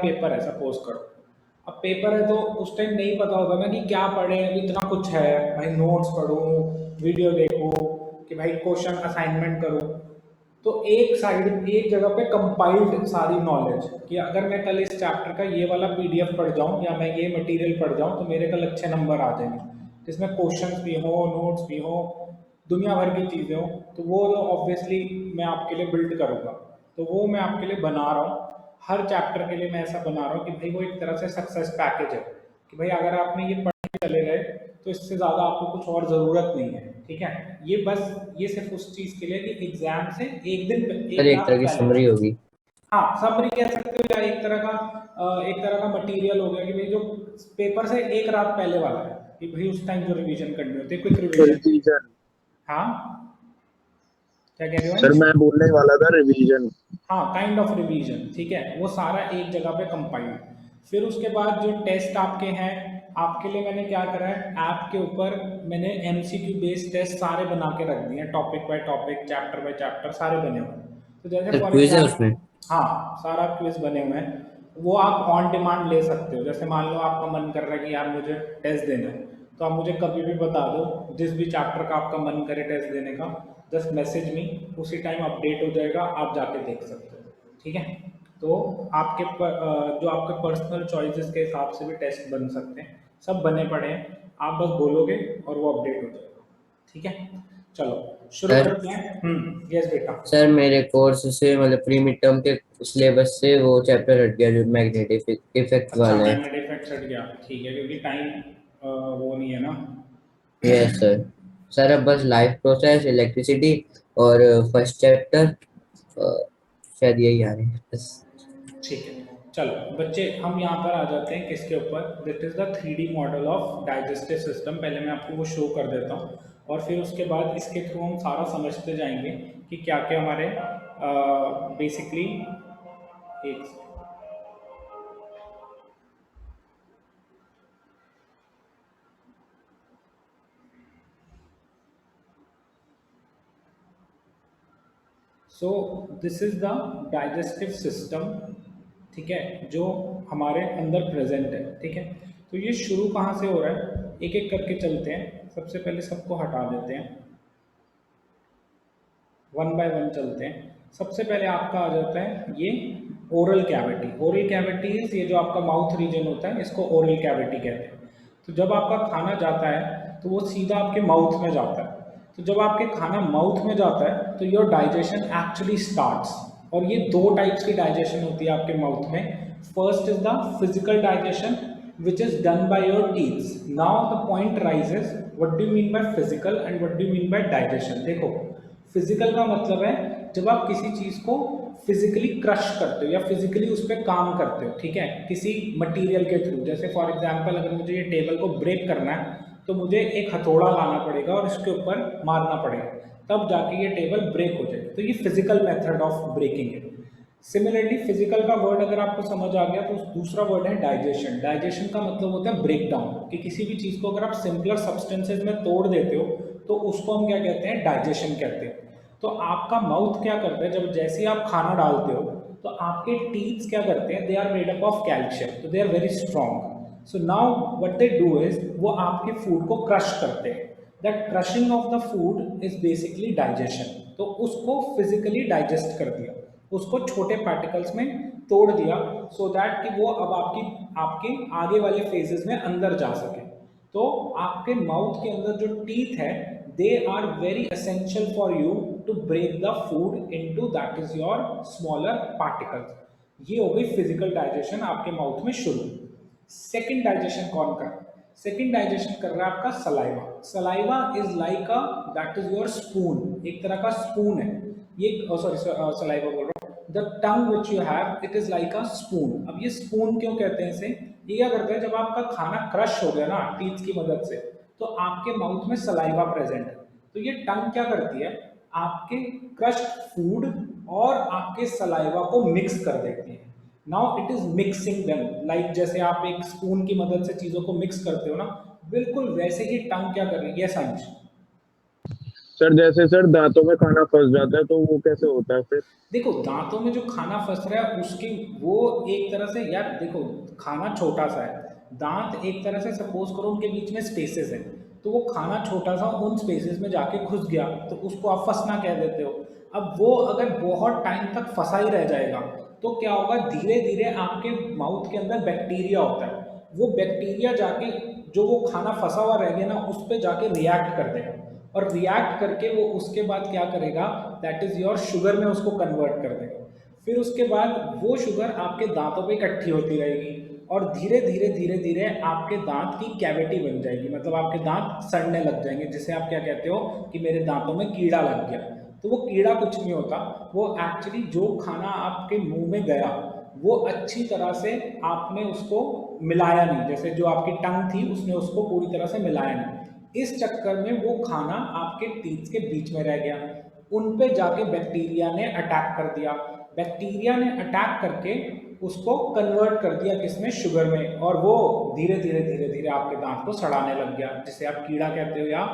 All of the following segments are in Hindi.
पेपर है सपोज करो। अब पेपर है तो उस टाइम नहीं पता होगा ना कि क्या पढ़ें, इतना कुछ है भाई, नोट्स पढूं, वीडियो देखूं, कि भाई क्वेश्चन असाइनमेंट करूं। तो एक साइड एक जगह पे कंपाइल्ड सारी नॉलेज, कि अगर मैं कल इस चैप्टर का ये वाला पीडीएफ पढ़ जाऊं या मैं ये मटेरियल पढ़ जाऊं तो मेरे कल अच्छे नंबर आ जाएंगे, जिसमें क्वेश्चंस भी हो, नोट्स भी हो, दुनिया भर की चीज़ें हो। तो वो ऑब्वियसली मैं आपके लिए बिल्ड करूँगा। तो वो मैं आपके लिए बना रहा हूँ, हर चैप्टर के लिए मैं ऐसा बना रहा हूँ कि भाई वो एक तरह से सक्सेस पैकेज है, कि भाई अगर आपने ये पढ़ के चले गए तो इससे ज़्यादा आपको कुछ और ज़रूरत नहीं है। ठीक है, ये बस ये सिर्फ उस चीज़ के लिए कि एग्जाम से एक दिन सर एक एक रात तरह की पहले। समरी होगी। हाँ, समरी कह सकते हो, या एक तरह का मटेरियल हो गया कि भाई जो पेपर से एक रात पहले वाला है, कि भाई उस टाइम जो रिवीजन करनी होती है, क्विक रिवीजन। रिवीजन। हाँ, क्या कह रहे हो सर अंश? मैं बोलने वाला था रिवीजन। हाँ, काइंड ऑफ रिवीजन। ठीक है, वो सारा एक जगह पे कंपाइल्ड। फिर उसके बाद जो टेस्ट आपके हैं, आपके लिए मैंने क्या करा है, ऐप के ऊपर मैंने एमसीक्यू बेस्ड टेस्ट सारे बना के रख दिए हैं, topic by topic, chapter by chapter, सारे बने हुए हैं। तो जैसे सर फॉर क्विज है एग्जाम्पल, उसमें? हाँ, सारा क्विज बने हुए हैं। वो आप ऑन डिमांड ले सकते हो। जैसे मान लो आपका मन कर रहा है कि यार मुझे टेस्ट देना है, तो आप मुझे कभी भी बता दो, जिस भी चैप्टर का आपका मन करे टेस्ट देने का, जस्ट मैसेज मी, उसी टाइम अपडेट हो जाएगा, आप जाके देख सकते हो। ठीक है, तो जो आपके पर्सनल चॉइसेस के हिसाब से भी टेस्ट बन सकते हैं, सब बने पड़े हैं, आप बस बोलोगे और वो अपडेट हो जाएगा। ठीक है, चलो शुरू सर करते हैं। यस बेटा। सर मेरे कोर्स से मतलब प्री मिड टर्म के सिलेबस से वो चैप्टर हट गया जो मैग्नेटिक इफेक्ट अच्छा, वाला है। मैग्नेटिक इफेक्ट हट गया, ठीक है, क्योंकि टाइम वो नहीं है ना। Yes sir. सर अब बस लाइफ प्रोसेस, इलेक्ट्रिसिटी और फर्स्ट चैप्टर शायद यही आ रहे हैं बस। ठीक है, चलो बच्चे हम यहाँ पर आ जाते हैं किसके ऊपर, that is the 3D model of digestive system. पहले मैं आपको वो शो कर देता हूँ, और फिर उसके बाद इसके थ्रू हम सारा समझते जाएंगे कि क्या क्या हमारे बेसिकली एक so this is the digestive system. ठीक है, जो हमारे अंदर प्रेजेंट है। ठीक है, तो ये शुरू कहाँ से हो रहा है, एक एक करके चलते हैं। सबसे पहले सबको हटा देते हैं, वन बाय वन चलते हैं। सबसे पहले आपका आ जाता है ये oral cavity. Oral cavity is ये जो आपका माउथ रीजन होता है, इसको ओरल कैविटी कहते हैं। तो जब आपका खाना जाता है तो वो सीधा आपके माउथ में जाता है। तो जब आपके खाना माउथ में जाता है तो योर डाइजेशन एक्चुअली स्टार्ट्स। और ये दो टाइप्स की डाइजेशन होती है आपके माउथ में। First is the physical digestion which is done by your teeth. Now the point rises, what do you mean by physical and what do you mean by digestion? देखो, फिजिकल का मतलब है जब आप किसी चीज को फिजिकली क्रश करते हो या फिजिकली उस पर काम करते हो। ठीक है, किसी मटेरियल के थ्रू। जैसे फॉर एग्जांपल अगर मुझे ये टेबल को ब्रेक करना है तो मुझे एक हथौड़ा लाना पड़ेगा और इसके ऊपर मारना पड़ेगा, तब जाके ये टेबल ब्रेक हो जाएगी। तो ये फिजिकल मेथड ऑफ ब्रेकिंग है। सिमिलरली फिजिकल का वर्ड अगर आपको समझ आ गया तो दूसरा वर्ड है डाइजेशन। डाइजेशन का मतलब होता है ब्रेक डाउन, कि किसी भी चीज़ को अगर आप सिंपलर सब्सटेंसेज में तोड़ देते हो तो उसको हम क्या कहते हैं, डाइजेशन कहते हैं। तो आपका माउथ क्या करता है, जब जैसे ही आप खाना डालते हो तो आपके टीथ क्या करते हैं, they are made up of calcium, तो they are very strong. So now what they do is वो आपके फूड को क्रश करते हैं। That crushing of the food is basically digestion. तो उसको फिजिकली डाइजेस्ट कर दिया, उसको छोटे पार्टिकल्स में तोड़ दिया, सो दैट कि वो अब आपकी आपके आगे वाले फेजेस में अंदर जा सके। तो आपके माउथ के अंदर जो टीथ है, they are very essential for you to break the food into that is your smaller particles. ये हो गई फिजिकल डाइजेशन आपके माउथ में शुरू। सेकेंड डाइजेशन कौन कर रहा है, सेकेंड डाइजेशन कर रहा है आपका saliva. Saliva is like a that is your spoon, एक तरह का स्पून है ये। सॉरी, सलाइवा बोल रहा हूँ। The tongue which you have it is like a spoon. अब ये स्पून क्यों कहते हैं इसे, ये क्या करते हैं, जब आपका खाना क्रश हो गया ना टीथ की मदद से, तो आपके माउथ में सलाइवा प्रेजेंट है। तो ये टंग क्या करती है, आपके क्रश्ड फूड और आपके सलाइवा को मिक्स कर देती है। Now it is mixing them, like जैसे आप एक स्पून की मदद से चीजों को मिक्स करते हो ना, बिल्कुल वैसे ही टंग क्या कर रही है, समझ। सर जैसे सर दांतों में खाना फंस जाता है तो वो कैसे होता है फिर? देखो दांतों में जो खाना फंस रहा है उसकी वो एक तरह से यार देखो, खाना छोटा सा है, दांत एक तरह से सपोज करो उनके बीच में स्पेसेस है, तो वो खाना छोटा सा उन स्पेसेस में जाके घुस गया तो उसको आप फंसना कह देते हो। अब वो अगर बहुत टाइम तक फंसा ही रह जाएगा तो क्या होगा, धीरे धीरे आपके माउथ के अंदर बैक्टीरिया होता है, वो बैक्टीरिया जाके जो वो खाना फंसा हुआ रह गया ना उस पर जाके रिएक्ट कर देगा, और रिएक्ट करके वो उसके बाद क्या करेगा, दैट इज़ योर शुगर में उसको कन्वर्ट कर देगा। फिर उसके बाद वो शुगर आपके दांतों पे इकट्ठी होती रहेगी और धीरे धीरे धीरे धीरे आपके दांत की कैविटी बन जाएगी, मतलब आपके दांत सड़ने लग जाएंगे, जिसे आप क्या कहते हो कि मेरे दांतों में कीड़ा लग गया। तो वो कीड़ा कुछ नहीं होता, वो एक्चुअली जो खाना आपके मुंह में गया वो अच्छी तरह से आपने उसको मिलाया नहीं, जैसे जो आपकी टंग थी उसने उसको पूरी तरह से मिलाया नहीं, इस चक्कर में वो खाना आपके टीथ के बीच में रह गया, उन पे जाके बैक्टीरिया ने अटैक कर दिया, बैक्टीरिया ने अटैक करके उसको कन्वर्ट कर दिया किसमें, शुगर में, और वो धीरे धीरे धीरे धीरे आपके दांत को सड़ाने लग गया, जिसे आप कीड़ा कहते हो या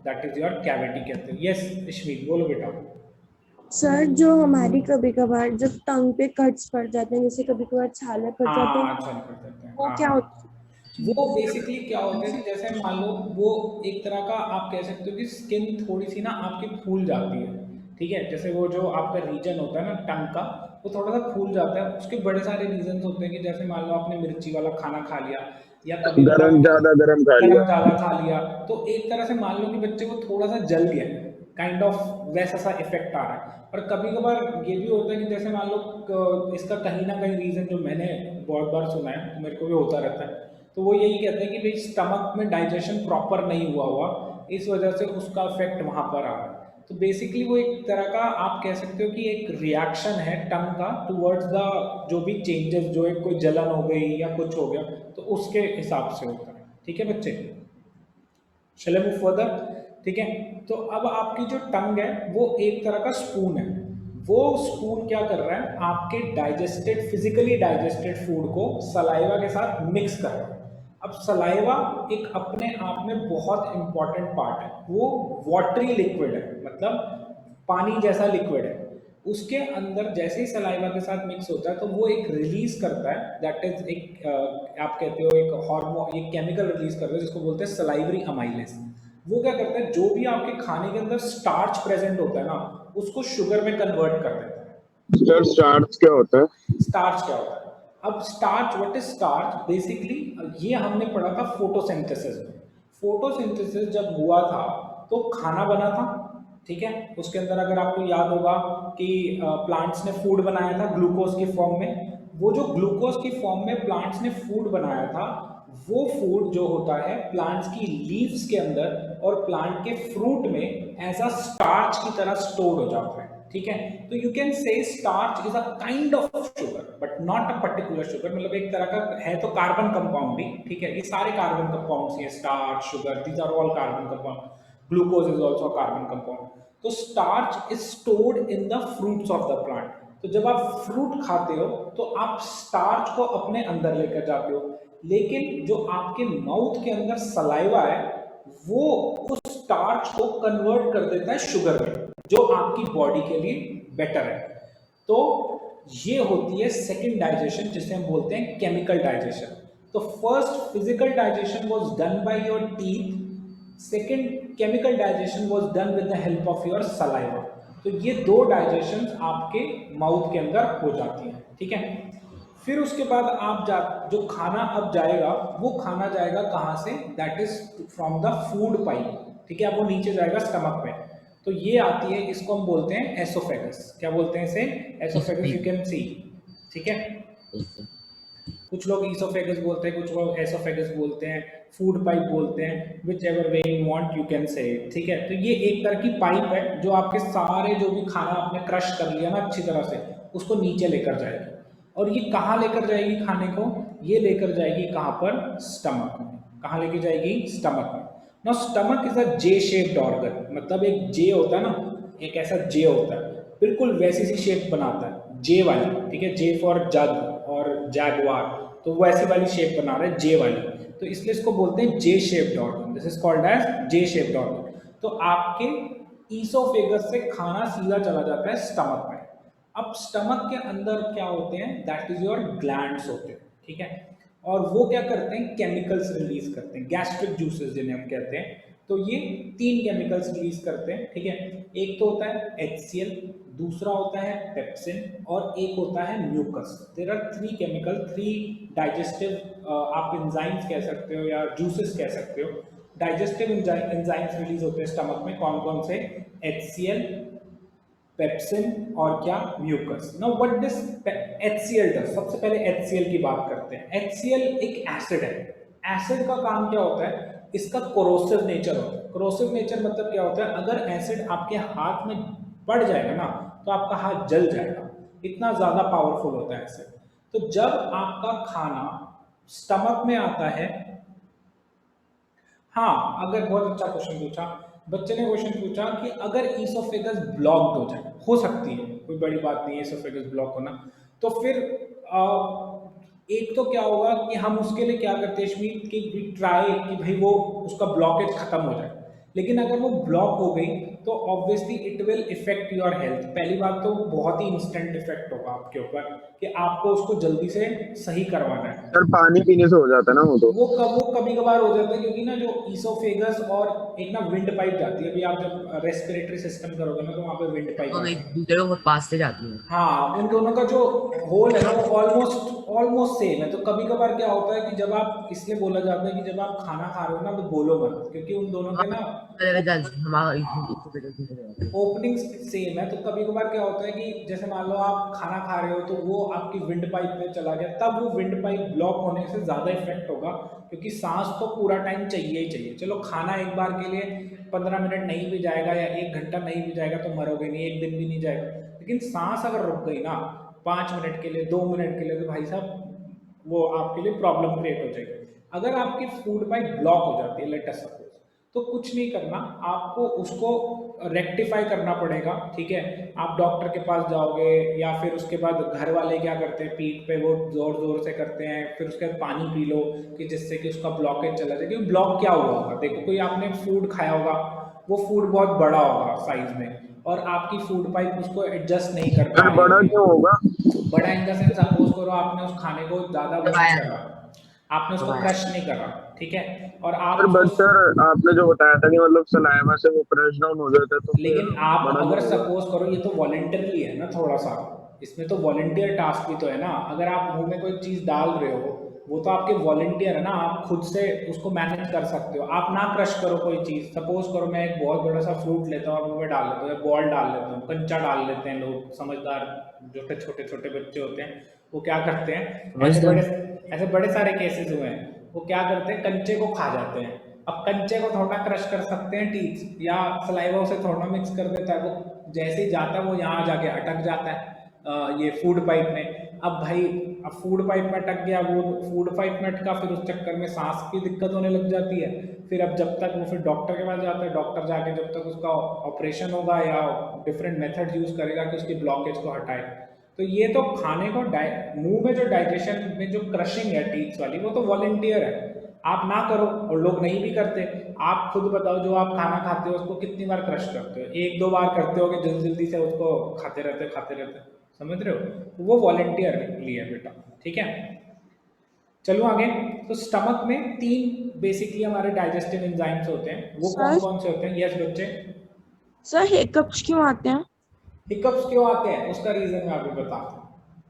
दैट इज योर कैविटी कहते हो। यस इश्मीत बोलो बेटा। सर जो हमारी कभी कभार जब टंग पे कट्स पड़ जाते हैं, जैसे कभी कभार छाले पड़ जाते हाँ हैं, अच्छा कर देते हैं, वो हाँ क्या हाँ। होता वो बेसिकली क्या होता है कि जैसे मान लो वो एक तरह का आप कह सकते हो कि स्किन थोड़ी सी ना आपकी फूल जाती है, ठीक है, जैसे वो जो आपका रीजन होता है ना टंग का, वो थोड़ा सा फूल जाता है, उसके बड़े सारे रीजन होते हैं कि जैसे मान लो आपने मिर्ची वाला खाना खा लिया या कभी कभार गरम खा लिया। गरम ज़्यादा खा लिया, तो एक तरह से मान लो कि बच्चे को थोड़ा सा जल गया, काइंड ऑफ वैसा सा इफेक्ट आ रहा है। और कभी कभार ये भी होता है कि जैसे मान लो इसका कहीं ना कहीं रीज़न जो मैंने बहुत बार सुना है, तो मेरे को भी होता रहता है, तो वो यही कहते हैं कि भाई स्टमक में डाइजेशन प्रॉपर नहीं हुआ इस वजह से उसका इफेक्ट वहाँ पर आ रहा है। तो बेसिकली वो एक तरह का आप कह सकते हो कि एक रिएक्शन है टंग का टुवर्ड्स द जो भी चेंजेस, जो एक कोई जलन हो गई या कुछ हो गया, तो उसके हिसाब से होता है। ठीक है बच्चे, चले मूव फर्दर। ठीक है, तो अब आपकी जो टंग है वो एक तरह का स्पून है, वो स्पून क्या कर रहा है, आपके डाइजेस्टेड फिजिकली डाइजेस्टेड फूड को सलाइवा के साथ मिक्स कर रहा है। अब सलाइवा एक अपने आप में बहुत इंपॉर्टेंट पार्ट है, वो वाटरी लिक्विड है, मतलब पानी जैसा लिक्विड है, उसके अंदर जैसे ही सलाइवा के साथ मिक्स होता है तो वो एक रिलीज करता है, दैट इज एक आप कहते हो एक हार्मोन, एक केमिकल रिलीज करता है जिसको बोलते हैं सलाइवरी अमाइलेज। वो क्या करता है, जो भी आपके खाने के अंदर स्टार्च प्रेजेंट होता है ना उसको शुगर में कन्वर्ट कर देता है। सर स्टार्च क्या होता है? स्टार्च क्या होता है, अब starch, what is starch, basically ये हमने पढ़ा था फोटोसिंथेसिस में। फोटोसिंथेसिस जब हुआ था तो खाना बना था, ठीक है, उसके अंदर अगर आपको याद होगा कि प्लांट्स ने फूड बनाया था ग्लूकोज के फॉर्म में, वो जो ग्लूकोज की फॉर्म में प्लांट्स ने फूड बनाया था, वो फूड जो होता है प्लांट्स की लीव्स के अंदर और प्लांट के फ्रूट में एज अ स्टार्च की तरह स्टोर हो जाता है। ठीक है, तो you can say starch is a kind of sugar but not a particular sugar, मतलब एक तरह का है तो कार्बन कंपाउंड ही, ठीक है, ये सारे कार्बन कंपाउंड्स हैं, starch, sugar, these are all carbon compound, glucose is also carbon compound. तो starch is stored in the fruits of the plant, तो जब आप फ्रूट खाते हो तो आप स्टार्च को अपने अंदर लेकर जाते हो, लेकिन जो आपके माउथ के अंदर सलाइवा है वो उस स्टार्च को कन्वर्ट कर देता है शुगर में, जो आपकी बॉडी के लिए बेटर है। तो ये होती है सेकंड डाइजेशन, जिसे हम बोलते हैं केमिकल डाइजेशन। तो first physical digestion was done by your teeth, second chemical digestion was done with the help of your saliva. तो ये दो डाइजेशन आपके माउथ के अंदर हो जाती हैं। ठीक है, फिर उसके बाद आप जो खाना अब जाएगा वो खाना जाएगा कहाँ से, that is from the food pipe. ठीक है, अब वो नीचे जाएगा स्टमक में, तो ये आती है, इसको हम बोलते हैं एसोफेगस। क्या बोलते हैं इसे, एसोफेगस, यू कैन सी। ठीक है, कुछ लोग ईसोफेगस बोलते हैं, कुछ लोग एसोफेगस बोलते हैं, फूड पाइप बोलते हैं, which ever way you want you can say. ठीक है, तो ये एक तरह की पाइप है जो आपके सारे जो भी खाना आपने क्रश कर लिया ना अच्छी तरह से, उसको नीचे लेकर जाएगी। और ये कहाँ लेकर जाएगी खाने को, ये लेकर जाएगी कहाँ पर, स्टमक में। कहाँ लेके जाएगी, स्टमक में। ना stomach is a J shaped organ, मतलब एक जे होता है ना, एक ऐसा जे होता है, बिल्कुल वैसी सी शेप बनाता है, जे वाली। ठीक है, जे फॉर जग और जैगवार, तो वैसी वाली शेप बना रहा है, जे वाली, तो इसलिए इसको बोलते हैं J shaped organ, this is called as J shaped organ. तो आपके ईसोफेगस से खाना सीधा चला जाता है स्टमक में। अब स्टमक के अंदर क्या होते हैं, दैट इज योर ग्लैंड्स होते हैं, ठीक है। और वो क्या करते हैं, केमिकल्स रिलीज करते हैं, गैस्ट्रिक जूसेस जिन्हें हम कहते हैं। तो ये 3 केमिकल्स रिलीज करते हैं, ठीक है। एक तो होता है HCl, दूसरा होता है पेप्सिन और एक होता है mucus. There are 3 chemical, 3 digestive आप एंजाइम्स कह सकते हो या जूसेस कह सकते हो। डाइजेस्टिव एंजाइम्स रिलीज होते हैं स्टमक में, कौन कौन से, HCl, पेप्सिन और क्या, mucus. Now what this HCl does, सबसे पहले HCl की बात करते हैं। HCl एक एसिड है। एसिड का काम क्या होता है, इसका कोरोसिव नेचर होता है। कोरोसिव नेचर मतलब क्या होता है, अगर एसिड आपके हाथ में पड़ जाएगा ना तो आपका हाथ जल जाएगा, इतना ज्यादा पावरफुल होता है एसिड। तो जब आपका खाना स्टमक में आता है, हाँ, अगर बहुत अच्छा क्वेश्चन पूछा बच्चे ने, क्वेश्चन पूछा कि अगर ईसोफेगस ब्लॉक्ड हो जाए, हो सकती है, कोई बड़ी बात नहीं है ईसोफेगस ब्लॉक होना, तो फिर एक तो क्या होगा कि हम उसके लिए क्या करते हैं श्मीत, कि वी ट्राई कि भाई वो उसका ब्लॉकेज खत्म हो जाए। लेकिन अगर वो ब्लॉक हो गई तो obviously it will effect your health. पहली बात तो बहुत ही इंस्टेंट इफेक्ट होगा आपके ऊपर कि आपको उसको जल्दी से सही करवाना है। सर पानी पीने से हो जाता है ना वो तो। वो कभी कभार हो जाता है, क्योंकि ना जो ईसोफेगस और एक ना विंड पाइप जाती है, अभी आप जब रेस्पिरेटरी सिस्टम करोगे ना तो वहाँ पे विंड पाइप वो आती एक है। दूसरे को पास से जाती है। हाँ, उन दोनों का जो होल है ना वो ऑलमोस्ट सेम है। तो कभी कभार क्या होता है कि जब आप, इसलिए बोला जाता है कि जब आप खाना खा रहे हो ना तो बोलो मत, क्योंकि उन दोनों के ना हमारा ओपनिंग सेम है। तो कभी कभार क्या होता है कि जैसे मान लो आप खाना खा रहे हो तो वो आपकी विंड पाइप में चला गया, तब वो विंड पाइप ब्लॉक होने से ज़्यादा इफेक्ट होगा, क्योंकि सांस तो पूरा टाइम चाहिए ही चाहिए। चलो खाना एक बार के लिए 15 मिनट नहीं भी जाएगा या 1 घंटा नहीं भी जाएगा तो मरोगे नहीं, 1 दिन भी नहीं जाएगा। लेकिन सांस अगर रुक गई ना 5 मिनट के लिए, 2 मिनट के लिए, तो भाई साहब वो आपके लिए प्रॉब्लम क्रिएट हो जाएगी। अगर आपकी फूड पाइप ब्लॉक हो जाती है, लेट अस सपोज, तो कुछ नहीं करना, आपको उसको रेक्टिफाई करना पड़ेगा, ठीक है। आप डॉक्टर के पास जाओगे या फिर उसके बाद घर वाले क्या करते हैं, पीठ पे वो जोर जोर से करते हैं, फिर उसके बाद पानी पी लो कि जिससे कि उसका ब्लॉकेज चला जाए। क्योंकि ब्लॉक क्या हुआ होगा, देखो कोई आपने फूड खाया होगा, वो फूड बहुत बड़ा होगा साइज में, और आपकी फूड पाइप उसको एडजस्ट नहीं कर पा सर रही बड़ा होगी। क्यों होगा? बड़ा इन द सेंस, सपोज करो आपने उस खाने को ज़्यादा वो नहीं दबाया करा, आपने उसको दबाया। क्रश नहीं करा, ठीक है, और आप सर बट उसको, सर आपने जो बताया था कि मतलब सलाइवा से वो क्रश डाउन हो जाता है तो फिर लेकिन आप बड़ा अगर क्यों होगा? सपोज करो, ये तो वॉलेंटरली है ना थोड़ा सा, इसमें तो वॉलेंटियर टास्क भी तो है ना। अगर आप मुंह में कोई चीज़ डाल रहे हो वो तो आपके वॉलेंटियर है ना, आप खुद से उसको मैनेज कर सकते हो। आप ना क्रश करो कोई चीज़, सपोज करो मैं एक बहुत बड़ा सा फ्रूट लेता हूँ और मुंह में डाल लेता हूँ, या बॉल डाल लेता हूँ, कंचा डाल लेते हैं लोग समझदार, जो छोटे छोटे बच्चे होते हैं वो क्या करते हैं, समझदार। ऐसे बड़े सारे केसेस हुए हैं, वो क्या करते हैं, कंचे को खा जाते हैं। अब कंचे को थोड़ा क्रश कर सकते हैं टीथ या सलाइवा से थोड़ा मिक्स कर देता है, वो जैसे ही जाता है वो यहाँ जाके अटक जाता है ये फूड पाइप में। अब भाई, अब फूड पाइप में अटक गया, वो फूड पाइप में अटका, फिर उस चक्कर में सांस की दिक्कत होने लग जाती है। फिर अब जब तक वो फिर डॉक्टर के पास जाता है, डॉक्टर जाके जब तक उसका ऑपरेशन होगा या डिफरेंट मेथड यूज करेगा कि उसकी ब्लॉकेज को हटाए। तो ये तो खाने को मुंह में जो डाइजेशन में जो क्रशिंग है टीथ वाली, वो तो वॉलेंटियर है, आप ना करो, और लोग नहीं भी करते। आप खुद बताओ, जो आप खाना खाते हो उसको कितनी बार क्रश करते हो, 1-2 बार करते हो कि जल्दी जल्दी से उसको खाते रहते, समझ रहे हो। तो वो वॉलेंटियर लिए बेटा, ठीक है। चलो आगे। तो स्टमक में 3 बेसिकली हमारे डाइजेस्टिव एंजाइम्स होते हैं, वो कौन सर कौन से होते हैं, यस बच्चे। सर हिकअप्स क्यों आते हैं? हिकअप्स क्यों आते हैं उसका रीजन मैं अभी बताता हूँ,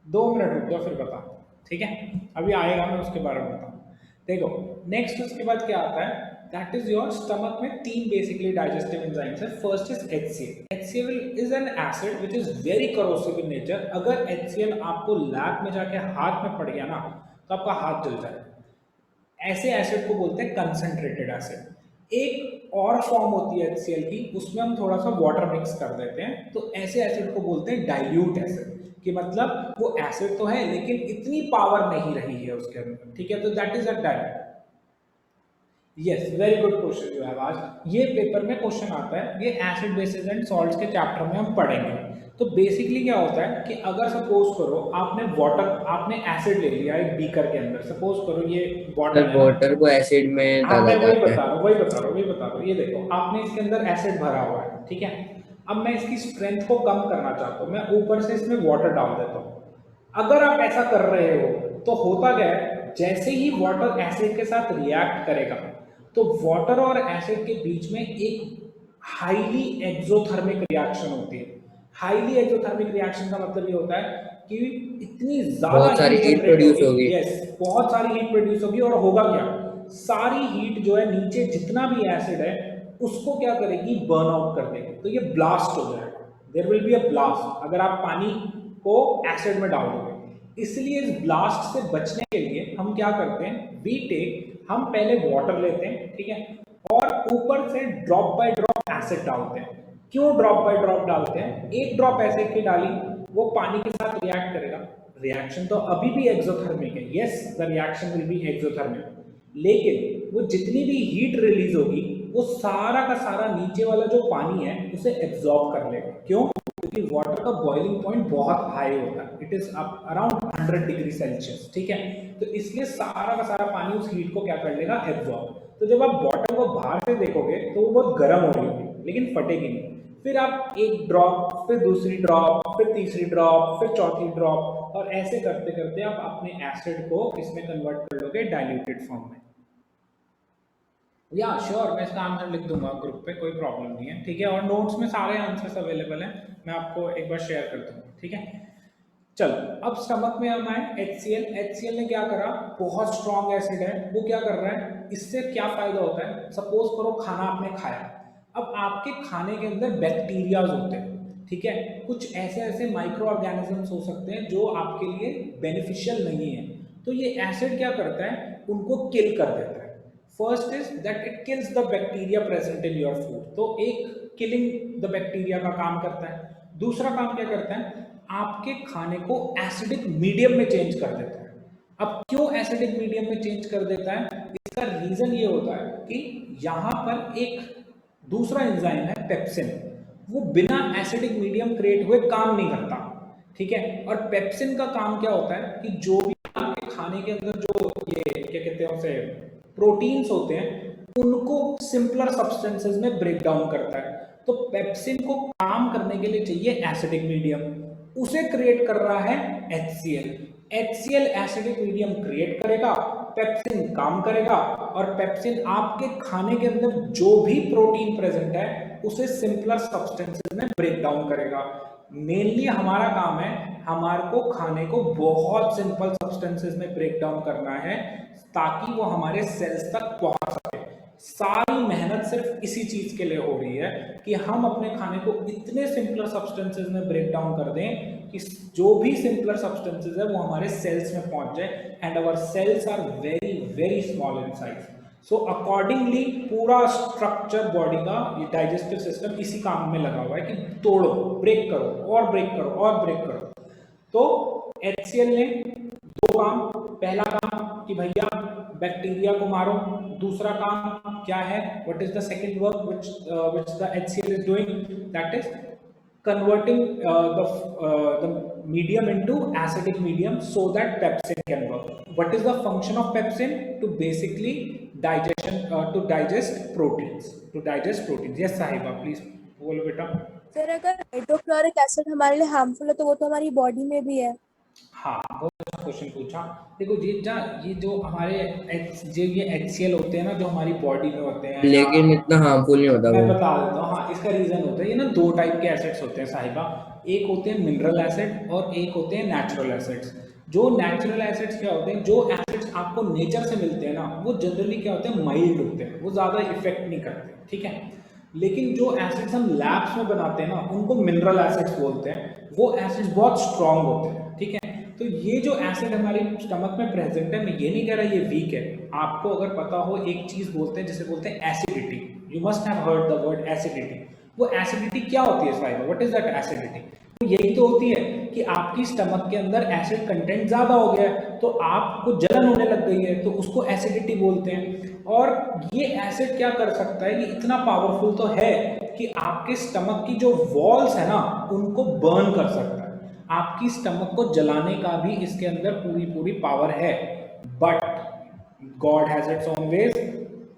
2 मिनट रुक जाओ फिर बताता हूँ, ठीक है। अभी आएगा, मैं उसके बारे में बताऊँ। देखो नेक्स्ट उसके बाद क्या आता है, दैट इज योर स्टमक में 3 बेसिकली डाइजेस्टिव एंजाइम्स है। First is HCl। HCl is an acid which is very corrosive in nature. अगर HCl आपको लैब में जाके हाथ में पड़ गया ना तो आपका हाथ जल जाएगा। ऐसे एसिड को बोलते हैं कंसंट्रेटेड एसिड। एक और फॉर्म होती है HCl की, उसमें हम थोड़ा सा वाटर मिक्स कर देते हैं, तो ऐसे एसिड को बोलते हैं डाइल्यूट एसिड, कि मतलब वो एसिड तो है लेकिन इतनी पावर नहीं रही है उसके अंदर, ठीक है। तो that is a dilute. Yes, very good question you have asked. ये पेपर में क्वेश्चन आता है, ये एसिड बेसिस एंड सॉल्ट्स के चैप्टर में हम पढ़ेंगे। तो बेसिकली क्या होता है कि अगर सपोज करो आपने एसिड ले लिया एक बीकर के अंदर, सपोज करो ये बॉटल सर है ना। वाटर को एसिड में हाँ, डाला मैं वही जाता है। बता रहा हूँ, ये देखो आपने इसके अंदर एसिड भरा हुआ है, ठीक है। अब मैं इसकी स्ट्रेंथ को कम करना चाहता हूँ, मैं ऊपर से इसमें वाटर डाल देता हूँ। अगर आप ऐसा कर रहे हो तो होता क्या है, जैसे ही वाटर एसिड के साथ रिएक्ट करेगा तो वाटर और एसिड के बीच में एक हाईली एक्सोथर्मिक रिएक्शन होती है। हाईली एक्सोथर्मिक रिएक्शन का मतलब ये होता है कि इतनी ज्यादा बहुत सारी हीट हीट जनरेट प्रोड्यूस होगी, होगी। यस, बहुत सारी हीट प्रोड्यूस होगी, और होगा क्या, सारी हीट जो है नीचे जितना भी एसिड है उसको क्या करेगी, बर्न आउट कर देगी, तो ये ब्लास्ट हो जाएगा। There will be a blast अगर आप पानी को एसिड में डाल दोगे। इसलिए इस ब्लास्ट से बचने के लिए हम क्या करते हैं, हम पहले वाटर लेते हैं, ठीक है, और ऊपर से ड्रॉप बाय ड्रॉप एसिड डालते हैं। क्यों ड्रॉप बाय ड्रॉप डालते हैं, एक ड्रॉप एसिड की डाली, वो पानी के साथ रिएक्ट करेगा, रिएक्शन तो अभी भी एक्सोथर्मिक है, yes the reaction will be exothermic, लेकिन वो जितनी भी हीट रिलीज होगी वो सारा का सारा नीचे वाला जो पानी है उसे एब्जॉर्ब कर लेगा। क्यों, क्योंकि वाटर का बॉइलिंग पॉइंट बहुत हाई होता है, it is around 100 degree Celsius, ठीक है। तो इसलिए सारा का सारा पानी उस हीट को क्या कर लेगा, एब्जॉर्ब। तो जब आप बॉटल को बाहर से देखोगे तो वो बहुत गर्म हो रही होगी लेकिन फटेगी नहीं। फिर आप एक ड्रॉप, फिर दूसरी ड्रॉप, फिर तीसरी ड्रॉप, फिर चौथी ड्रॉप, और ऐसे करते करते आप अपने एसिड को इसमें कन्वर्ट कर लोगे डाइल्यूटेड फॉर्म में। या श्योर, मैं इसका आंसर लिख दूंगा ग्रुप पे, कोई प्रॉब्लम नहीं है, ठीक है। और नोट्स में सारे आंसर्स अवेलेबल हैं, मैं आपको एक बार शेयर कर दूंगा, ठीक है। चलो अब स्टमक में हम आए, HCl ने क्या करा, बहुत स्ट्रॉन्ग एसिड है, वो क्या कर रहा है, इससे क्या फायदा होता है, सपोज करो खाना आपने खाया, अब आपके खाने के अंदर बैक्टीरियाज होते हैं, ठीक है, कुछ ऐसे ऐसे माइक्रो ऑर्गेनिजम्स हो सकते हैं जो आपके लिए बेनिफिशियल नहीं है, तो ये एसिड क्या करता है, उनको किल कर देता है। First is that it kills the bacteria present in your food, तो एक किलिंग द बैक्टीरिया का काम करता है। दूसरा काम क्या करता है, आपके खाने को एसिडिक मीडियम में चेंज कर देता है। अब क्यों एसिडिक मीडियम में चेंज कर देता है, इसका रीजन ये होता है कि यहाँ पर एक दूसरा एंजाइम है पेप्सिन, वो बिना एसिडिक मीडियम क्रिएट हुए काम नहीं करता, ठीक है। और पेप्सिन का काम क्या होता है कि जो भी आपके खाने के अंदर जो ये क्या कहते हैं उसे प्रोटीन्स होते हैं उनको सिंपलर सब्सटेंसेस में ब्रेक डाउन करता है। तो पेप्सिन को काम करने के लिए चाहिए एसिडिक मीडियम, उसे क्रिएट कर रहा है HCl एसिडिक मीडियम क्रिएट करेगा, पेप्सिन काम करेगा, और पेप्सिन आपके खाने के अंदर जो भी प्रोटीन प्रेजेंट है उसे सिंपलर सब्सटेंसेस में ब्रेक डाउन करेगा। मेनली हमारा काम है, हमारे को खाने को बहुत सिंपल सब्सटेंसेस में ब्रेक डाउन करना है ताकि वो हमारे सेल्स तक पहुंच सके। सारी मेहनत सिर्फ इसी चीज के लिए हो रही है कि हम अपने खाने को इतने सिंपलर सब्सटेंसेस में ब्रेक डाउन कर दें कि जो भी सिंपलर सब्सटेंसेस है वो हमारे सेल्स में पहुंच जाए, and our cells are very very small in size. So accordingly पूरा स्ट्रक्चर बॉडी का, ये डाइजेस्टिव सिस्टम इसी काम में लगा हुआ है कि तोड़ो, ब्रेक करो और ब्रेक करो और ब्रेक करो। तो HCl ने दो काम, पहला काम कि भैया बैक्टीरिया को मारो, दूसरा काम क्या है, what is the second work which the HCl is doing, that is converting the medium into acidic medium so that pepsin can work. What is the function of pepsin? To basically to digest proteins. Yes साहिबा, प्लीज बोलो बेटा। सर अगर हाइड्रोक्लोरिक एसिड हमारे लिए हार्मफुल है तो वो तो हमारी बॉडी में भी है। हाँ, बहुत अच्छा क्वेश्चन पूछा। देखो ये जो हमारे ये HCl होते हैं ना, जो हमारी बॉडी में होते हैं, लेकिन इतना हार्मफुल नहीं होता मैं वो। बता देता हूँ। हाँ, इसका रीजन होता है, ये ना दो टाइप के एसिड्स होते हैं साहिबा, एक होते हैं मिनरल एसिड और एक होते हैं नेचुरल एसिड्स। जो नेचुरल एसिड्स क्या होते हैं, जो एसिड्स आपको नेचर से मिलते हैं ना, वो जनरली क्या होते हैं, माइल्ड होते हैं, वो ज़्यादा इफेक्ट नहीं करते, ठीक है। लेकिन जो एसिड्स हम लैब्स में बनाते हैं ना, उनको मिनरल एसिड्स बोलते हैं, वो एसिड्स बहुत स्ट्रॉन्ग होते हैं, ठीक है। तो ये जो एसिड हमारे स्टमक में प्रेजेंट है, मैं ये नहीं कह रहा ये वीक है, आपको अगर पता हो एक चीज बोलते हैं जिसे बोलते हैं acidity, you must have heard the word acidity. वो एसिडिटी क्या होती है साहिबा, व्हाट इज दैट एसिडिटी? तो यही तो होती है कि आपकी स्टमक के अंदर एसिड कंटेंट ज़्यादा हो गया है, तो आपको जलन होने लग गई है, तो उसको एसिडिटी बोलते हैं। और ये एसिड क्या कर सकता है, ये इतना पावरफुल तो है कि आपके स्टमक की जो वॉल्स है ना उनको बर्न कर सकता है, आपकी स्टमक को जलाने का भी इसके अंदर पूरी पूरी पावर है। But God has its own ways.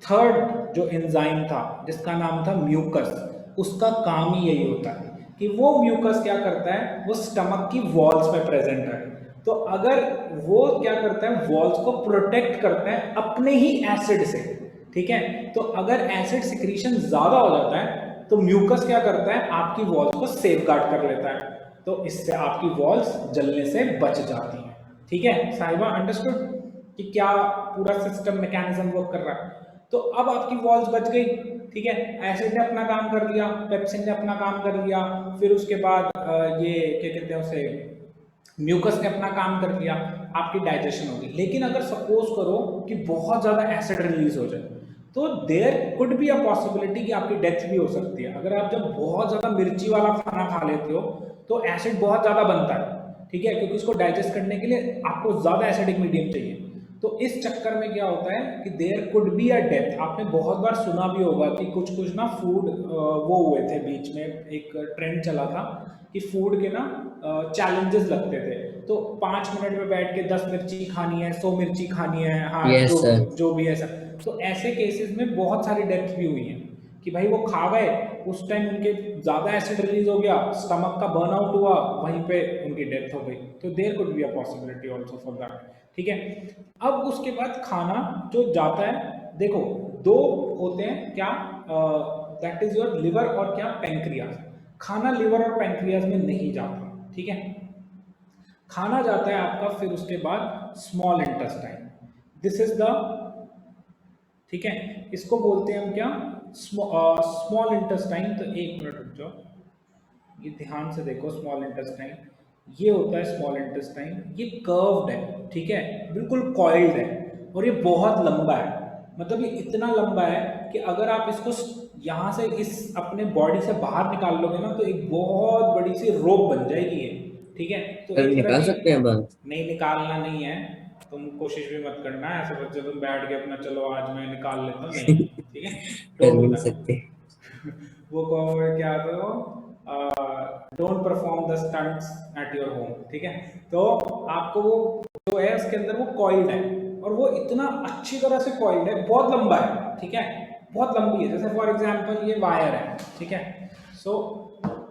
Third जो एंजाइम था जिसका नाम था म्यूकस, उसका काम ही यही होता है कि वो म्यूकस क्या करता है, वो स्टमक की वॉल्स में प्रेजेंट है। तो अगर वो क्या करता है, वॉल्स को प्रोटेक्ट करता है अपने ही एसिड से, ठीक है। तो अगर एसिड सिक्रीशन ज्यादा हो जाता है तो म्यूकस क्या करता है, आपकी वॉल्स को सेफगार्ड कर लेता है, तो इससे आपकी वॉल्स जलने से बच जाती हैं। ठीक है साहिबा, अंडरस्टूड कि क्या पूरा सिस्टम मैकेनिज्म वर्क कर रहा है। तो अब आपकी वॉल्स बच गई, ठीक है, एसिड ने अपना काम कर लिया, पेप्सिन ने अपना काम कर लिया, फिर उसके बाद ये क्या कहते हैं उसे, म्यूकस ने अपना काम कर लिया, आपकी डाइजेशन होगी। लेकिन अगर सपोज करो कि बहुत ज़्यादा एसिड रिलीज हो जाए तो there could be a possibility कि आपकी डेथ भी हो सकती है। अगर आप जब बहुत ज़्यादा मिर्ची वाला खाना खा लेते हो तो एसिड बहुत ज़्यादा बनता है, ठीक है, क्योंकि उसको डाइजेस्ट करने के लिए आपको ज़्यादा एसिडिक मीडियम चाहिए। तो इस चक्कर में क्या होता है कि there could be a death. आपने बहुत बार सुना भी होगा कि कुछ कुछ ना फूड वो हुए थे, बीच में एक ट्रेंड चला था कि फूड के ना चैलेंजेस लगते थे, तो 5 मिनट में बैठ के 10 मिर्ची खानी है, 100 मिर्ची खानी है, हाँ यस सर। जो भी ऐसा। तो ऐसे केसेस में बहुत सारी डेथ भी हुई हैं कि भाई वो खा गए, उस टाइम उनके ज़्यादा एसिड रिलीज हो गया, स्टमक का बर्नआउट हुआ, वहीं पे उनकी डेथ हो गई। तो there could be a possibility also for that, ठीक है। अब उसके बाद खाना जो जाता है, देखो दो होते हैं क्या, दैट इज योर लिवर और क्या, पैंक्रियाज। खाना लिवर और पैंक्रियाज में नहीं जाता, ठीक है। खाना जाता है आपका फिर उसके बाद small intestine, this is the, ठीक है, इसको बोलते हैं हम क्या, स्मॉल इंटेस्टाइन। तो एक मिनट रुक जाओ, ये ध्यान से देखो, स्मॉल इंटेस्टाइन ये होता है स्मॉल इंटेस्टाइन, ये कर्व्ड है, ठीक है, बिल्कुल कॉइल्ड है, और ये बहुत लंबा है। मतलब ये इतना लंबा है कि अगर आप इसको यहाँ से इस अपने बॉडी से बाहर निकाल लोगे ना तो एक बहुत बड़ी सी रोप बन जाएगी ये, ठीक है। तो सर एक तरह निकाल की, सकते हैं बाहर? नहीं निकालना नहीं है, तुम कोशिश भी मत करना ऐसे बच्चे, तुम बैठ के अपना चलो आज मैं निकाल लेता हूँ, नहीं, ठीक है, कर डोंट भी डू नहीं दैट। सकते। वो कहोगे क्या, तो don't perform the stunts at your home, ठीक है। तो आपको वो जो है उसके अंदर वो कॉइल्ड है, और वो इतना अच्छी तरह से कॉइल्ड है, बहुत लंबा है, ठीक है, बहुत लंबी है। जैसे फॉर एग्जांपल ये वायर है, ठीक है, so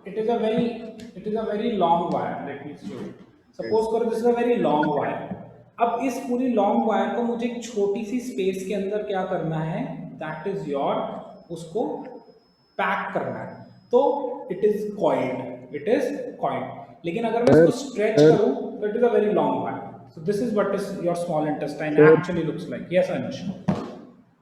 it is a very long wire, let me show you. Suppose करो this is a very long wire. अब इस पूरी लॉन्ग वायर को मुझे एक छोटी सी स्पेस के अंदर क्या करना है, दैट इज योर, उसको पैक करना है, तो it is coiled, it is coiled. लेकिन अगर मैं इसको स्ट्रेच सर करूं तो it is a very long wire. So this is what is your small intestine sir actually looks like. Yes Anush.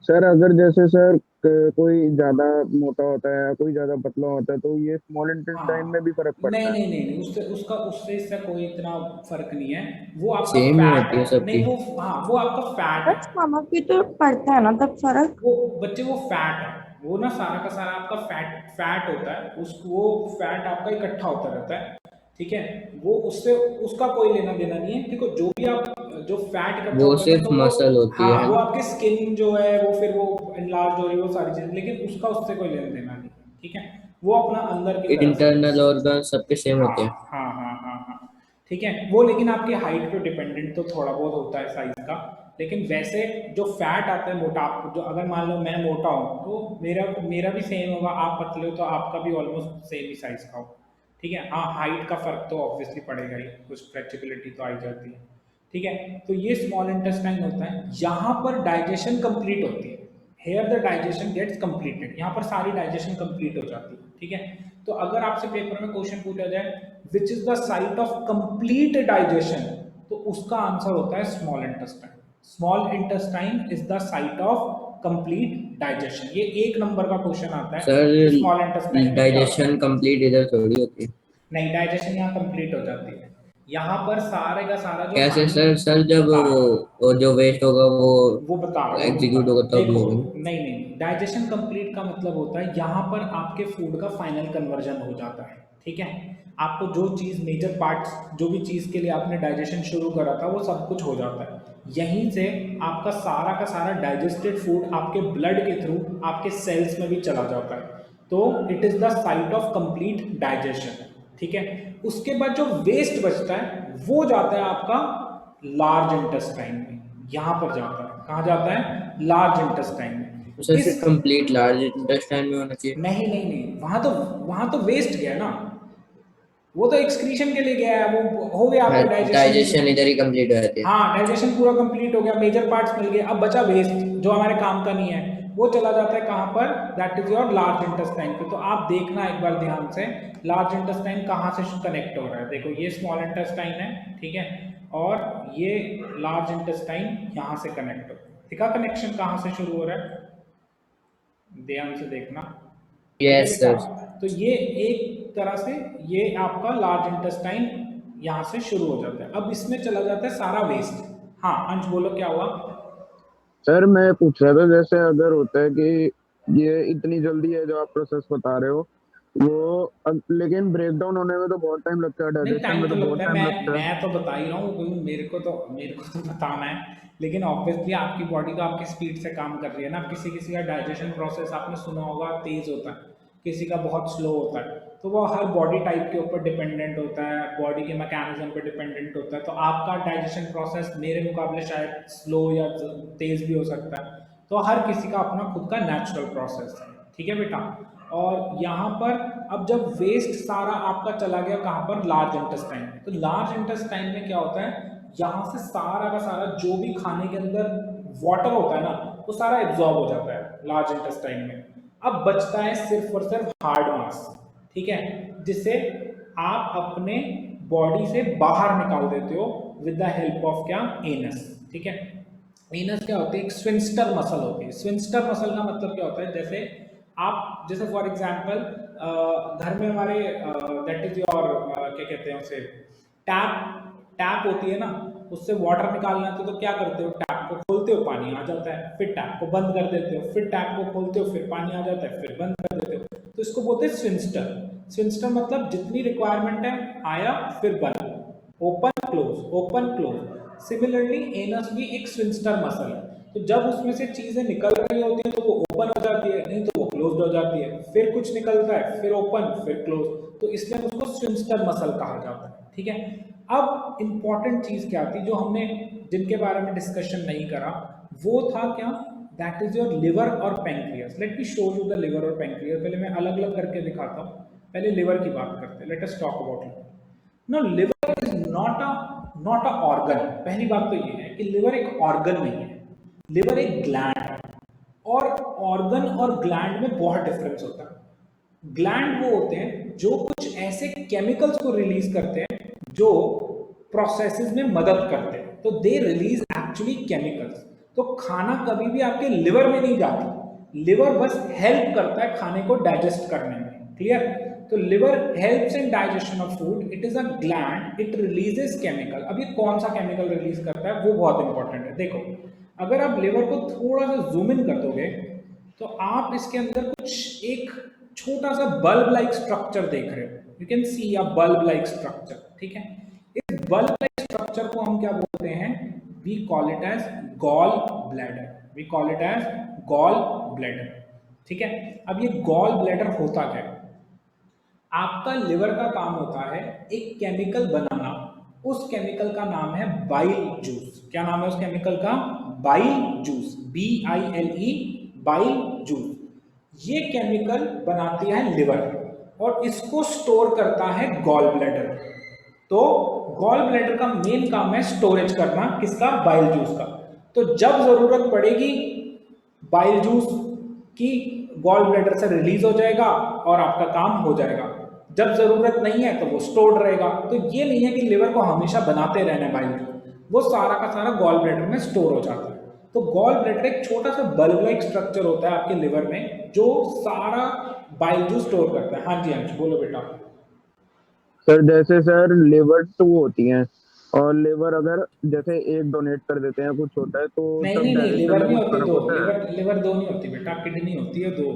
Sir अगर जैसे सर कोई ज्यादा मोटा होता है या कोई ज्यादा पतला होता है तो ये स्मॉल इंटेस्टाइन में हाँ, भी फर्क नहीं पड़ता है? नहीं नहीं नहीं, उससे उसका उससे इससे कोई इतना फर्क नहीं है, वो आपका सेम ही फैट होती है है, नहीं सबकी। वो, हाँ वो आपका फैट बट है। स्टमक पे तो पड़ता है ना तब फर्क। वो बच्चे वो फैट है, वो ना सारा का सारा आपका फैट फैट होता है, उसको वो फैट आपका इकट्ठा होता रहता है, ठीक है। वो उससे उसका कोई लेना देना नहीं है, देखो जो भी आप जो फैट इकट्ठा वो होता है ना सिर्फ तो वो, मसल होती हाँ है वो ना? आपके स्किन जो है वो फिर वो एनलार्ज हो रही है, वो सारी चीजें, लेकिन उसका उससे कोई लेना देना नहीं, ठीक है। वो अपना अंदर की तरफ से, इंटरनल ऑर्गन सबके सेम हाँ होते हैं। हाँ हाँ हाँ हाँ, ठीक है। वो लेकिन आपकी हाइट पे डिपेंडेंट तो थोड़ा बहुत होता है साइज का, लेकिन वैसे जो फैट आता है मोटा, जो अगर मान लो मैं मोटा हूँ तो मेरा मेरा भी सेम होगा, आप पतले हो तो आपका भी ऑलमोस्ट सेम ही साइज का हो, ठीक है। हाँ हाइट का फर्क तो ऑब्वियसली पड़ेगा ही, कुछ फ्लेक्सिबिलिटी तो आई जाती है, ठीक है। तो ये स्मॉल इंटेस्टाइन होता है, यहाँ पर डाइजेशन कंप्लीट होती है, here the digestion gets completed, यहाँ पर सारी डाइजेशन कंप्लीट हो जाती है, ठीक है। तो अगर आपसे पेपर में क्वेश्चन पूछा जाए which is the site of complete digestion, तो उसका आंसर होता है small intestine. Small intestine is the site of complete digestion, ये 1 नंबर का क्वेश्चन आता है कि सर स्मॉल इंटेस्टाइन में क्या होता है। डाइजेशन कंप्लीट इधर थोड़ी होती है। नहीं, डाइजेशन यहाँ कंप्लीट हो जाती है, यहाँ पर सारे का सारा जो कैसे पानी, सर? सर जब बता रहा हूँ, वो जो वेस्ट होगा वो वो बता रहा हूँ, वो बता एग्जीक्यूट रहा होगा हूँ, तब देखो होगा। नहीं नहीं, डाइजेशन कंप्लीट का मतलब होता है यहाँ पर आपके फूड का फाइनल कन्वर्जन हो जाता है, ठीक है। आपको जो चीज़ मेजर पार्ट्स, जो भी चीज़ के लिए आपने डाइजेशन शुरू करा था वो सब कुछ हो जाता है। यहीं से आपका सारा का सारा डाइजेस्टेड फूड आपके ब्लड के थ्रू आपके सेल्स में भी चला जाता है। तो it is the site of complete digestion, ठीक है। उसके बाद जो वेस्ट बचता है वो जाता है आपका लार्ज इंटेस्टाइन में, यहाँ पर जाता है। कहाँ जाता है? लार्ज इंटेस्टाइन में। सर इस फिर कंप्लीट लार्ज इंटेस्टाइन में होना चाहिए। नहीं नहीं नहीं, वहां तो वेस्ट गया ना, वो तो एक्सक्रीशन के लिए गया है, वो हो गया आपका डाइजेशन डाइजेशन। इधर ही कंप्लीट हो जाती है। हाँ, डाइजेशन पूरा कंप्लीट हो गया, मेजर पार्ट्स मिल गए, अब बचा वेस्ट जो हमारे काम का नहीं है, वो चला जाता है कहाँ पर? That is your large intestine पे। तो आप देखना एक बार ध्यान से, लार्ज इंटेस्टाइन कहाँ से कनेक्ट हो रहा है। देखो ये स्मॉल इंटेस्टाइन है, ठीक है, और ये लार्ज इंटेस्टाइन यहाँ से कनेक्ट हो, दिखा कनेक्शन कहाँ से शुरू हो रहा है? ध्यान से देखना। यस ठीक है सर। बेटा? तो ये एक तरह से ये आपका लार्ज इंटेस्टाइन यहाँ से शुरू हो जाता है। अब इसमें चला जाता है सारा वेस्ट। हाँ अंश बोलो क्या हुआ? सर मैं पूछ रहा था, जैसे अगर होता है कि ये इतनी जल्दी है जो आप प्रोसेस बता रहे हो, लेकिन ब्रेक डाउन होने में तो बहुत टाइम लगता है, नहीं, डाइजेशन टाइम में तो तो बहुत लगता है, टाइम मैं लगता है। मैं तो बता ही रहा हूँ क्योंकि मेरे को तो बताना है। लेकिन ऑब्वियसली आपकी बॉडी तो आपकी स्पीड से काम कर रही है ना। किसी किसी का डाइजेशन प्रोसेस आपने सुना होगा तेज होता है, किसी का बहुत स्लो होता है, तो वो हर बॉडी टाइप के ऊपर डिपेंडेंट होता है, बॉडी के मैकेनिज्म पे डिपेंडेंट होता है। तो आपका डाइजेशन प्रोसेस मेरे मुकाबले शायद स्लो या तेज भी हो सकता है। तो हर किसी का अपना खुद का नेचुरल प्रोसेस है, ठीक है बेटा। और यहाँ पर अब जब वेस्ट सारा आपका चला गया कहाँ पर? लार्ज इंटेस्टाइन में। तो लार्ज इंटेस्टाइन में क्या होता है? यहाँ से सारा का सारा जो भी खाने के अंदर वाटर होता है ना, वो सारा एब्जॉर्ब हो जाता है लार्ज इंटेस्टाइन में। अब बचता है सिर्फ और सिर्फ हार्ड मास, ठीक है, जिसे आप अपने बॉडी से बाहर निकाल देते हो विद द हेल्प ऑफ क्या? एनस, ठीक है। एनस क्या होती है? एक स्विंस्टर मसल होती है। स्विंस्टर मसल का मतलब क्या होता है? जैसे फॉर एग्जांपल घर में हमारे दैट इज योर क्या कहते हैं उसे, टैप टैप होती है ना, उससे वाटर निकालना है तो क्या करते हो? टैप को खोलते हो, पानी आ जाता है, फिर टैप को बंद कर देते हो, फिर टैप को खोलते हो, फिर पानी आ जाता है, फिर बंद कर देते हो। तो इसको बोलते हैं स्विंस्टर। स्विंस्टर मतलब जितनी रिक्वायरमेंट है आया फिर बंद, open close, open close. Similarly anus भी एक स्विंस्टर मसल है। तो जब उसमें से चीजें निकल रही होती हैं तो वो ओपन हो जाती है, नहीं तो वो क्लोज्ड हो जाती है, फिर कुछ निकलता है, फिर ओपन, फिर क्लोज। तो इसलिए उसको स्विंस्टर मसल कहा जाता है, ठीक है। अब इंपॉर्टेंट चीज क्या थी जो हमने जिनके बारे में डिस्कशन नहीं करा, वो था क्या? दैट इज योर लिवर और pancreas. Late me show you the liver और पैंक्रियास। पहले मैं अलग अलग करके दिखाता हूँ। पहले लिवर की बात करते हैं। Let us talk about liver. No, liver is not a organ. पहली बात तो ये है कि लिवर एक ऑर्गन नहीं है, लिवर एक ग्लैंड है। और ऑर्गन और ग्लैंड में बहुत डिफरेंस होता है। ग्लैंड वो होते हैं जो कुछ ऐसे केमिकल्स को रिलीज करते हैं जो प्रोसेसेस में मदद करते हैं, तो दे रिलीज एक्चुअली केमिकल्स। तो खाना कभी भी आपके लिवर में नहीं जाता, लिवर बस हेल्प करता है खाने को डाइजेस्ट करने में, क्लियर। तो liver helps in digestion of food, it is a gland, it releases chemical. अब ये कौन सा केमिकल रिलीज करता है वो बहुत इंपॉर्टेंट है। देखो, अगर आप लिवर को थोड़ा सा जूम इन कर दोगे तो आप इसके अंदर कुछ एक छोटा सा बल्ब लाइक स्ट्रक्चर देख रहे हो। You can see a bulb like structure, ठीक है। इस बल्ब लाइक स्ट्रक्चर को हम क्या बोलते हैं? We call it as gall bladder. We call it as gall bladder, ठीक है। अब ये गॉल ब्लैडर होता क्या है? आपका लिवर का काम होता है एक केमिकल बनाना, उस केमिकल का नाम है बाइल जूस। क्या नाम है उस केमिकल का? Bile juice, BILE, bile juice. ये केमिकल बनाती है लिवर और इसको स्टोर करता है गॉल ब्लैडर। तो गॉल ब्लैडर का मेन काम है स्टोरेज करना, किसका? बाइल जूस का। तो जब जरूरत पड़ेगी बाइल जूस की, गॉल ब्लैडर से रिलीज हो जाएगा और आपका काम हो जाएगा। जब जरूरत नहीं है तो वो स्टोर्ड रहेगा। तो ये नहीं है कि लिवर को हमेशा बनाते रहना है बाइल जूस, वो सारा का सारा गॉल ब्लैडर में स्टोर हो जाता है। तो गॉल ब्लैडर एक छोटा सा बल्ब लाइक स्ट्रक्चर होता है आपके लिवर में जो सारा बाइल जूस स्टोर करता है। हाँ जी अंश बोलो बेटा। सर जैसे सर लिवर 2 होती हैं, और लिवर अगर जैसे एक डोनेट कर देते हैं, कुछ होता है तो नहीं तब नहीं नहीं, डाइजेशन लिवर में नहीं कुछ होती फर्क दो, होता है? लिवर लिवर दो नहीं होती बेटा, किडनी होती है दो।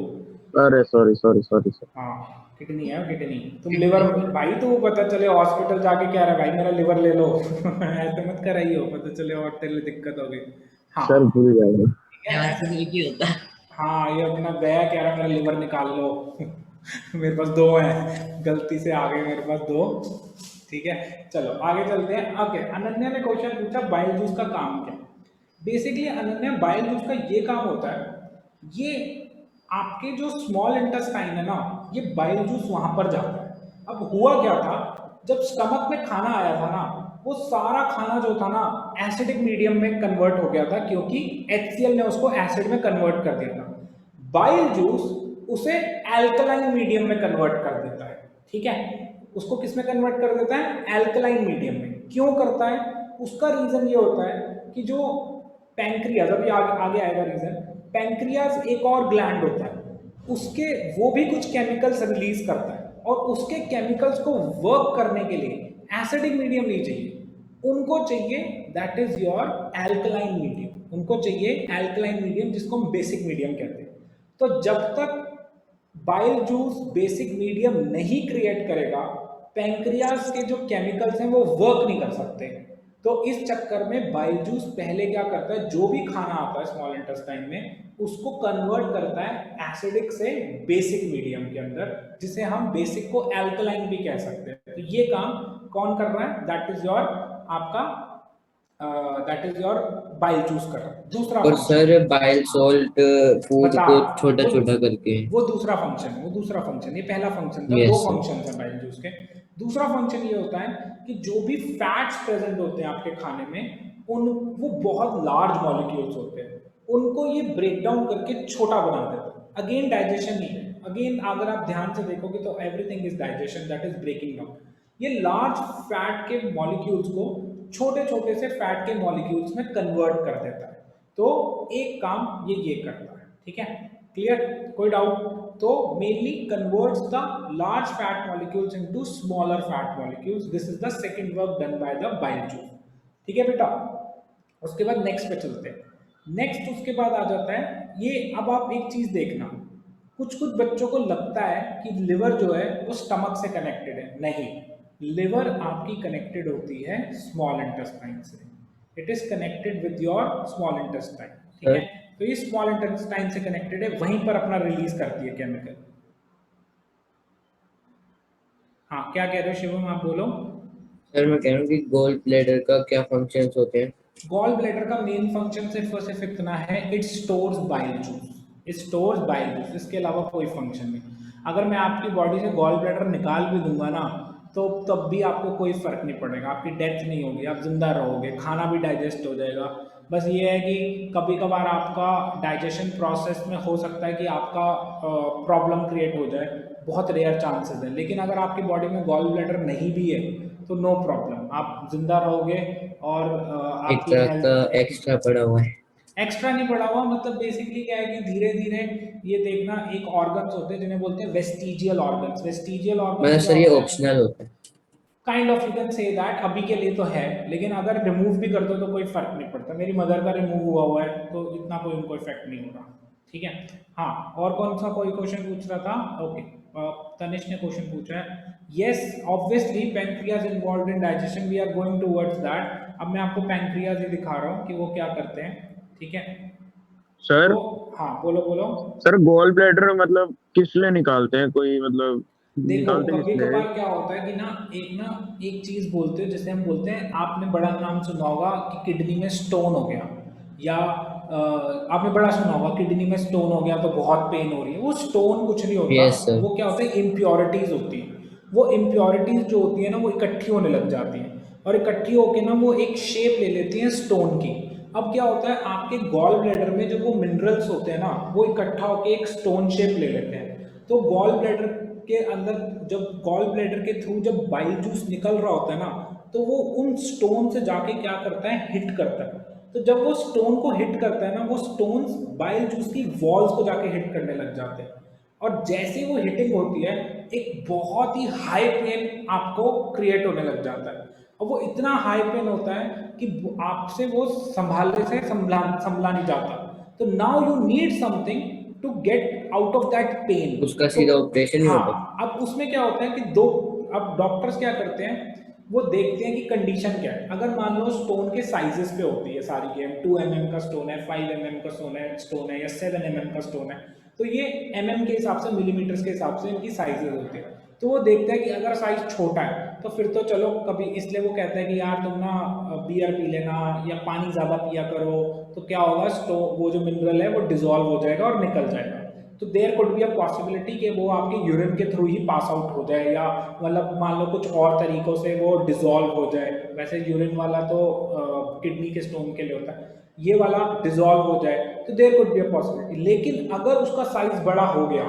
अरे सॉरी सॉरी सॉरी सर। हाँ किडनी है किडनी। तुम लिवर भाई, तो पता चले हॉस्पिटल जाके क्या रहा है भाई मेरा लिवर ले लो ऐसे मत कराइयो, पता चले और तेरे दिक्कत हो गई। हाँ सर भूल जाएगा। ठीक है ऐसे नहीं की होता। हाँ ये अपना गया कह रहा मेरा लिवर निकाल लो मेरे पास दो हैं, गलती से आ गए मेरे पास दो। ठीक है चलो आगे चलते हैं। ओके अनन्या ने क्वेश्चन पूछा बाइल जूस का काम क्या। बेसिकली अनन्या बाइल जूस का ये काम होता है, ये आपके जो स्मॉल इंटेस्टाइन है ना, ये बाइल जूस वहां पर जाता है। अब हुआ क्या था, जब स्टमक में खाना आया था ना, वो सारा खाना जो था ना एसिडिक मीडियम में कन्वर्ट हो गया था, क्योंकि HCl ने उसको एसिड में कन्वर्ट कर दिया था। बाइल जूस उसे एल्कलाइन मीडियम में कन्वर्ट कर देता है। ठीक है, उसको किस में कन्वर्ट कर देता है, एल्कलाइन मीडियम में। क्यों करता है, उसका रीजन ये होता है कि जो पैंक्रियाज, अभी आगे आएगा रीजन। पैंक्रियाज एक और ग्लैंड होता है, उसके वो भी कुछ केमिकल्स रिलीज करता है, और उसके केमिकल्स को वर्क करने के लिए एसिडिक मीडियम नहीं चाहिए, उनको चाहिए that is your alkaline medium. उनको चाहिए एल्कलाइन मीडियम, जिसको हम बेसिक मीडियम कहते हैं। तो जब तक बाइल जूस बेसिक मीडियम नहीं क्रिएट करेगा, पैंक्रियाज के जो केमिकल्स हैं वो वर्क नहीं कर सकते। तो इस चक्कर में बाइल जूस पहले क्या करता है, जो भी खाना आता है स्मॉल इंटेस्टाइन में उसको कन्वर्ट करता है एसिडिक से बेसिक मीडियम के अंदर, जिसे हम बेसिक को एल्कलाइन भी कह सकते हैं। तो ये काम कौन कर रहा है, दैट इज योर आपका that is your bile juice कर रहा है। दूसरा और function sir bile salt food बता, को छोटा वो छोटा करके। वो दूसरा फंक्शन है, वो दूसरा फंक्शन। ये पहला फंक्शन था, यस दो सर। फंक्शन है बाइल जूस के। दूसरा फंक्शन ये होता है कि जो भी फैट्स प्रेजेंट होते हैं आपके खाने में, उन वो बहुत लार्ज मॉलिक्यूल्स होते हैं, उनको ये ब्रेक डाउन करके छोटा बना देता है। अगेन डाइजेशन ही है, अगेन अगर आप ध्यान से देखोगे तो everything is digestion, that is breaking down. ये लार्ज फैट के मॉलिक्यूल्स को छोटे छोटे से फैट के मॉलिक्यूल्स में कन्वर्ट कर देता है। तो एक काम ये करता है। ठीक है क्लियर, कोई डाउट। तो mainly converts the large fat molecules into smaller fat molecules, this is the second work done by the bile juice. ठीक है बेटा, उसके बाद नेक्स्ट पे चलते हैं। नेक्स्ट उसके बाद आ जाता है ये, अब आप एक चीज देखना, कुछ कुछ बच्चों को लगता है कि लिवर जो है वो स्टमक से कनेक्टेड है। नहीं, लिवर आपकी कनेक्टेड होती है स्मॉल इंटेस्टाइन से। It is connected with your small intestine. ठीक है, तो ये स्मॉल इंटेस्टाइन से कनेक्टेड है, वहीं पर अपना रिलीज करती है केमिकल। हाँ क्या कह रहे हो शिवम, आप बोलो। सर मैं कह रहा हूँ कि गोल ब्लैडर का क्या फंक्शंस होते हैं। गॉल ब्लैडर का मेन फंक्शन सिर्फ और सिर्फ इतना है, it stores bile juice, it stores bile juice, इसके अलावा कोई फंक्शन नहीं। अगर मैं आपकी बॉडी से गॉल ब्लैडर निकाल भी दूंगा ना, तो तब भी आपको कोई फर्क नहीं पड़ेगा, आपकी डेथ नहीं होगी, आप जिंदा रहोगे, खाना भी डाइजेस्ट हो जाएगा। बस ये है कि कभी कभार आपका डाइजेशन प्रोसेस में हो सकता है कि आपका प्रॉब्लम क्रिएट हो जाए, बहुत रेयर चांसेस है। लेकिन अगर आपकी बॉडी में गॉल ब्लैडर नहीं भी है तो नो प्रॉब्लम, आप जिंदा रहोगे और आपकी एक्स्ट्रा का हेल्थ। एक्स्ट्रा पड़ा हुआ है। एक्स्ट्रा नहीं पड़ा हुआ, मतलब बेसिकली क्या है कि धीरे धीरे ये देखना, एक ऑर्गन्स होते हैं जिन्हें बोलते हैं वेस्टिजियल ऑर्गन्स। वेस्टिजियल मतलब ऑर्गन्स क्या सर ये होता है, ऑप्शनल होता है। Kind of you can say that, अभी के लिए तो है, लेकिन अगर रिमूव भी कर दो तो कोई फर्क नहीं पड़ता। मेरी मदर का रिमूव हुआ है तो इतना कोई उनको इफेक्ट नहीं हो रहा। ठीक है हाँ, और कौन सा कोई क्वेश्चन पूछ रहा था। ओके तनिष ने क्वेश्चन पूछा है, yes obviously pancreas involve in digestion, we are going towards that. अब मैं आपको पैंक्रियाज ही दिखा रहा हूँ कि वो क्या करते हैं। ठीक है सर तो हाँ बोलो बोलो। सर गॉल ब्लैडर मतलब किस लिए निकालते हैं, कोई मतलब देखो निकालते किस कभी लिए कभार क्या होता है कि ना एक चीज बोलते हैं, जैसे हम बोलते हैं, आपने बड़ा नाम सुना होगा कि किडनी में स्टोन हो गया, या आपने बड़ा सुना होगा किडनी में स्टोन हो गया तो बहुत पेन हो रही है। वो स्टोन कुछ नहीं होता, यस सर। वो क्या होता है, इम्प्योरिटीज होती है। वो इम्प्योरिटीज जो होती है ना, वो इकट्ठी होने लग जाती हैं, और इकट्ठी होके ना वो एक शेप ले लेती हैं स्टोन की। अब क्या होता है, आपके गॉल ब्लैडर में जब वो मिनरल्स होते हैं ना, वो इकट्ठा होके एक स्टोन शेप ले लेते हैं। तो गॉल ब्लैडर के अंदर, जब गॉल ब्लैडर के थ्रू जब बाइल जूस निकल रहा होता है ना, तो वो उन स्टोन से जाके क्या करता है, हिट करता है। तो जब वो स्टोन को हिट करता है ना, वो स्टोन्स बाइल जूस की वॉल्स को जाके हिट करने लग जाते हैं, और जैसे वो हिटिंग होती है, एक बहुत ही हाई पेन आपको क्रिएट होने लग जाता है। और वो इतना हाई पेन होता है कि आपसे वो संभालने से संभला नहीं जाता। तो now you need something to get out of that pain. उसका सीधा ऑपरेशन ही होता है। हाँ, अब उसमें क्या होता है कि अब डॉक्टर्स क्या करते हैं, वो देखते हैं कि कंडीशन क्या है। अगर मान लो स्टोन के साइजेस पे होती है सारी गेम, 2 mm का स्टोन है, 5 mm का स्टोन है या 7 mm का स्टोन है, तो ये mm के हिसाब से, मिलीमीटर्स के हिसाब से इनकी साइजेस होती है। तो वो देखते हैं कि अगर साइज छोटा है तो फिर तो चलो कभी, इसलिए वो कहते हैं कि यार तुम ना बियर पी लेना या पानी ज़्यादा पिया करो, तो क्या होगा, वो जो मिनरल है वो डिजोल्व हो जाएगा और निकल जाएगा। तो there could be a possibility कि वो आपके यूरिन के थ्रू ही पास आउट हो जाए, या मतलब मान लो कुछ और तरीकों से वो डिजोल्व हो जाए। वैसे यूरिन वाला तो किडनी के स्टोन के लिए होता है, ये वाला डिजोल्व हो जाए, तो there could be a possibility. लेकिन अगर उसका साइज बड़ा हो गया